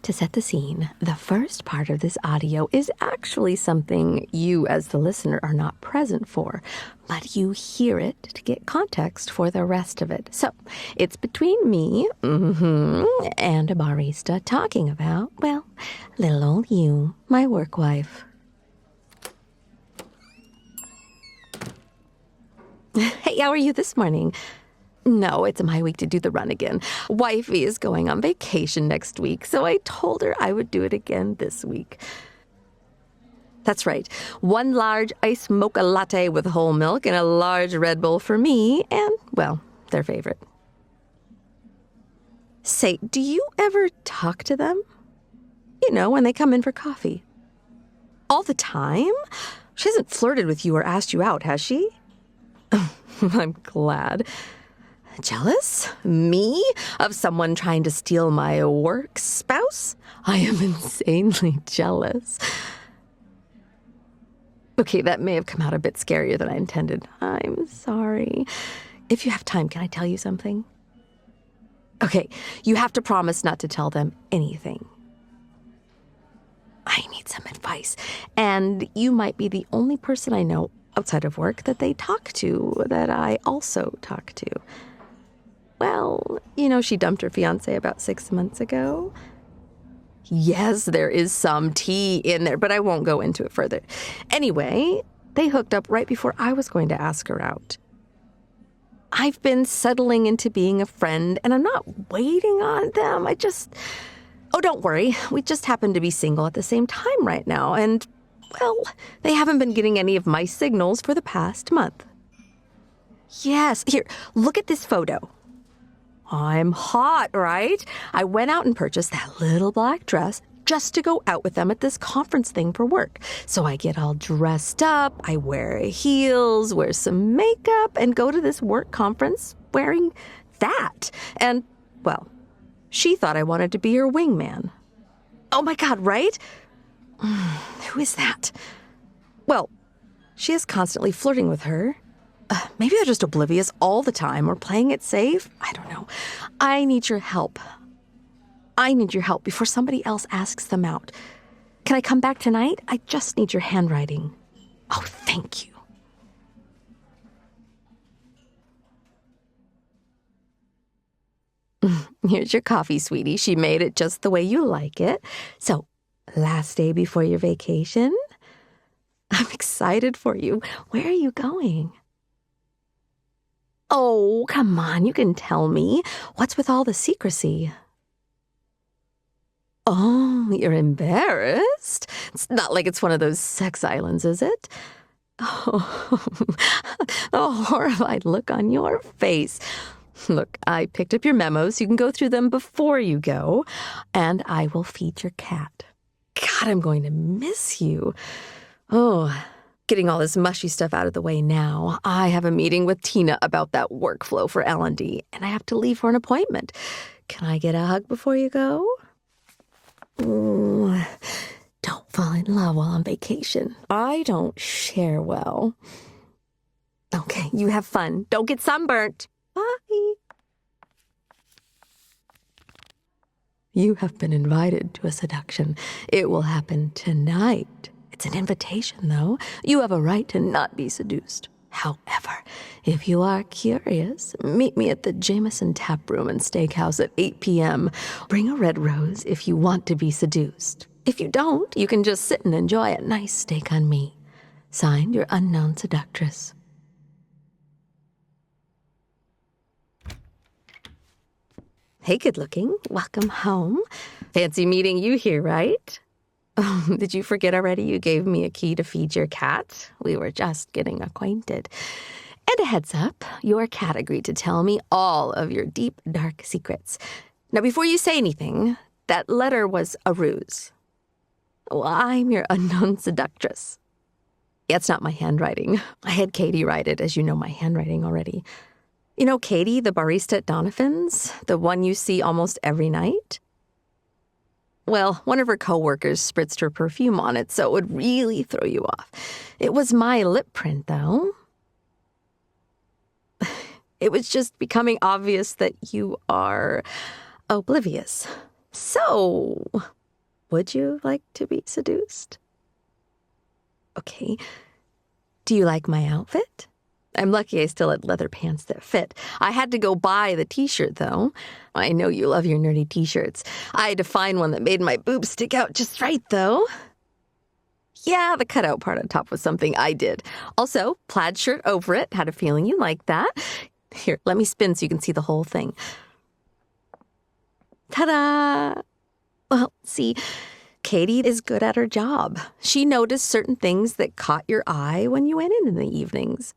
To set the scene, the first part of this audio is actually something you as the listener are not present for, but you hear it to get context for the rest of it. So, it's between me and a barista talking about, well, little old you, my work wife. Hey, how are you this morning? No, it's my week to do the run again. Wifey is going on vacation next week, so I told her I would do it again this week. That's right. 1 large iced mocha latte with whole milk and a large Red Bull for me and, well, their favorite. Say, do you ever talk to them? You know, when they come in for coffee. All the time? She hasn't flirted with you or asked you out, has she? I'm glad. Jealous? Me? Of someone trying to steal my work spouse? I am insanely jealous. Okay, that may have come out a bit scarier than I intended. I'm sorry. If you have time, can I tell you something? Okay, you have to promise not to tell them anything. I need some advice. And you might be the only person I know outside of work that they talk to, that I also talk to. Well, you know, she dumped her fiancé about 6 months ago. Yes, there is some tea in there, but I won't go into it further. Anyway, they hooked up right before I was going to ask her out. I've been settling into being a friend, and I'm not waiting on them. Oh, don't worry. We just happen to be single at the same time right now, and, well, they haven't been getting any of my signals for the past month. Yes, here, look at this photo. I'm hot, right? I went out and purchased that little black dress just to go out with them at this conference thing for work. So I get all dressed up, I wear heels, wear some makeup, and go to this work conference wearing that. And, well, she thought I wanted to be her wingman. Oh my God, right? Who is that? Well, she is constantly flirting with her. Maybe they're just oblivious all the time or playing it safe. I don't know. I need your help. I need your help before somebody else asks them out. Can I come back tonight? I just need your handwriting. Oh, thank you. Here's your coffee, sweetie. She made it just the way you like it. So, last day before your vacation? I'm excited for you. Where are you going? Oh, come on, you can tell me. What's with all the secrecy? Oh, you're embarrassed? It's not like it's one of those sex islands, is it? Oh, the horrified look on your face. Look, I picked up your memos. You can go through them before you go, and I will feed your cat. God, I'm going to miss you. Oh, getting all this mushy stuff out of the way now. I have a meeting with Tina about that workflow for L&D, and I have to leave for an appointment. Can I get a hug before you go? Ooh, don't fall in love while on vacation. I don't share well. Okay, you have fun. Don't get sunburnt. Bye. You have been invited to a seduction. It will happen tonight. It's an invitation, though. You have a right to not be seduced. However, if you are curious, meet me at the Jameson Tap Room and Steakhouse at 8 p.m. Bring a red rose if you want to be seduced. If you don't, you can just sit and enjoy a nice steak on me. Signed, your unknown seductress. Hey, good looking. Welcome home. Fancy meeting you here, right? Oh, did you forget already you gave me a key to feed your cat? We were just getting acquainted. And a heads up, your cat agreed to tell me all of your deep, dark secrets. Now, before you say anything, that letter was a ruse. Well, I'm your unknown seductress. Yeah, it's not my handwriting. I had Katie write it, as you know my handwriting already. You know Katie, the barista at Donovan's? The one you see almost every night? Well, one of her coworkers spritzed her perfume on it, so it would really throw you off. It was my lip print, though. It was just becoming obvious that you are oblivious. So, would you like to be seduced? Okay. Do you like my outfit? I'm lucky I still had leather pants that fit. I had to go buy the t-shirt, though. I know you love your nerdy t-shirts. I had to find one that made my boobs stick out just right, though. Yeah, the cutout part on top was something I did. Also, plaid shirt over it. Had a feeling you liked that. Here, let me spin so you can see the whole thing. Ta-da! Well, see, Katie is good at her job. She noticed certain things that caught your eye when you went in the evenings.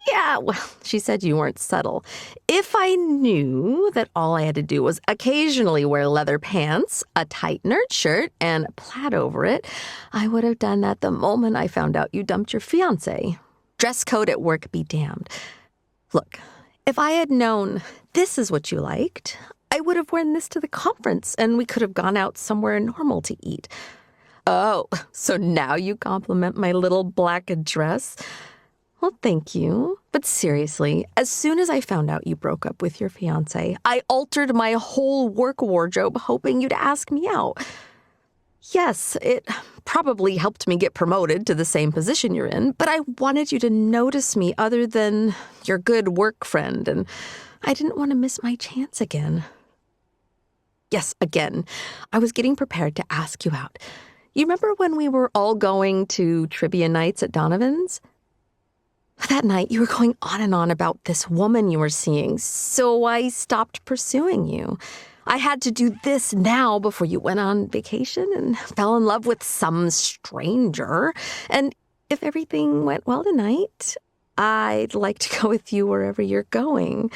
Yeah, well, she said you weren't subtle. If I knew that all I had to do was occasionally wear leather pants, a tight nerd shirt, and a plaid over it, I would have done that the moment I found out you dumped your fiancé. Dress code at work be damned. Look, if I had known this is what you liked, I would have worn this to the conference, and we could have gone out somewhere normal to eat. Oh, so now you compliment my little black dress? Well, thank you. But seriously, as soon as I found out you broke up with your fiancé, I altered my whole work wardrobe hoping you'd ask me out. Yes, it probably helped me get promoted to the same position you're in, but I wanted you to notice me other than your good work friend, and I didn't want to miss my chance again. Yes, again. I was getting prepared to ask you out. You remember when we were all going to trivia nights at Donovan's? That night, you were going on and on about this woman you were seeing, so I stopped pursuing you. I had to do this now before you went on vacation and fell in love with some stranger. And if everything went well tonight, I'd like to go with you wherever you're going.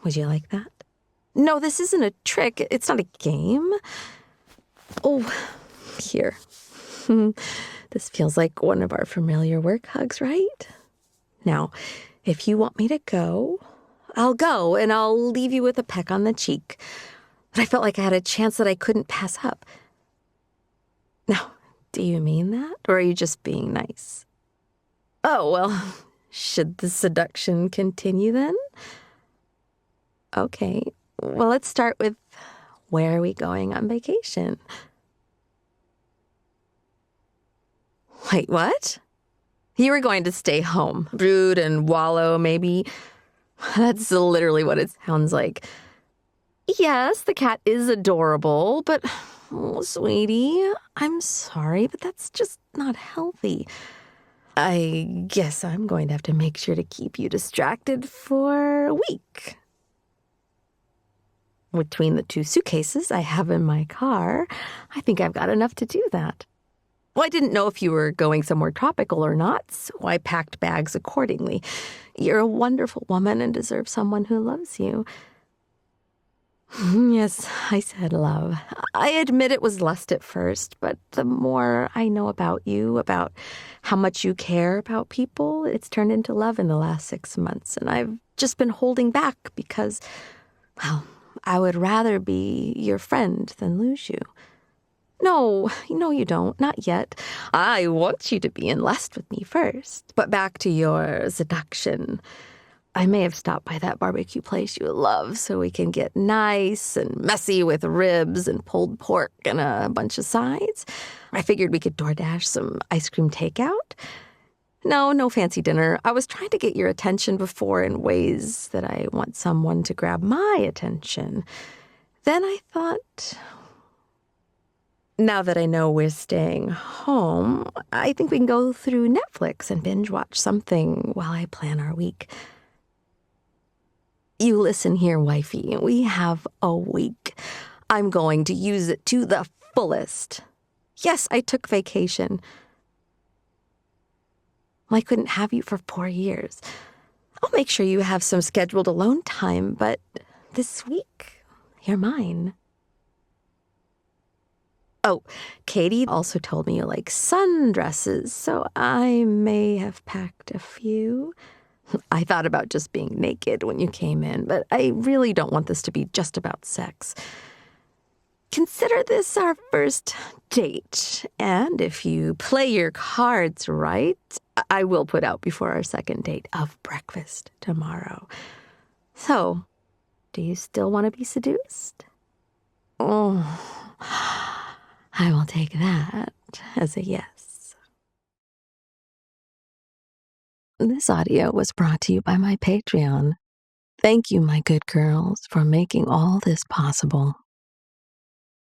Would you like that? No, this isn't a trick. It's not a game. Oh, here. This feels like one of our familiar work hugs, right? Now, if you want me to go, I'll go, and I'll leave you with a peck on the cheek. But I felt like I had a chance that I couldn't pass up. Now, do you mean that, or are you just being nice? Oh, well, should the seduction continue then? Okay, well, let's start with, where are we going on vacation? Wait, what? You were going to stay home, brood and wallow, maybe? That's literally what it sounds like. Yes, the cat is adorable, but, oh, sweetie, I'm sorry, but that's just not healthy. I guess I'm going to have to make sure to keep you distracted for a week. Between the 2 suitcases I have in my car, I think I've got enough to do that. Well, I didn't know if you were going somewhere tropical or not, so I packed bags accordingly. You're a wonderful woman and deserve someone who loves you. Yes, I said love. I admit it was lust at first, but the more I know about you, about how much you care about people, it's turned into love in the last 6 months, and I've just been holding back because, well, I would rather be your friend than lose you. No, you don't. Not yet. I want you to be in lust with me first. But back to your seduction. I may have stopped by that barbecue place you love so we can get nice and messy with ribs and pulled pork and a bunch of sides. I figured we could DoorDash some ice cream takeout. No fancy dinner. I was trying to get your attention before in ways that I want someone to grab my attention. Then I thought, now that I know we're staying home, I think we can go through Netflix and binge watch something while I plan our week. You listen here, wifey. We have a week. I'm going to use it to the fullest. Yes, I took vacation. I couldn't have you for 4 years. I'll make sure you have some scheduled alone time, but this week, you're mine. Oh, Katie also told me you like sundresses, so I may have packed a few. I thought about just being naked when you came in, but I really don't want this to be just about sex. Consider this our first date, and if you play your cards right, I will put out before our second date of breakfast tomorrow. So, do you still want to be seduced? Oh, I will take that as a yes. This audio was brought to you by my Patreon. Thank you, my good girls, for making all this possible.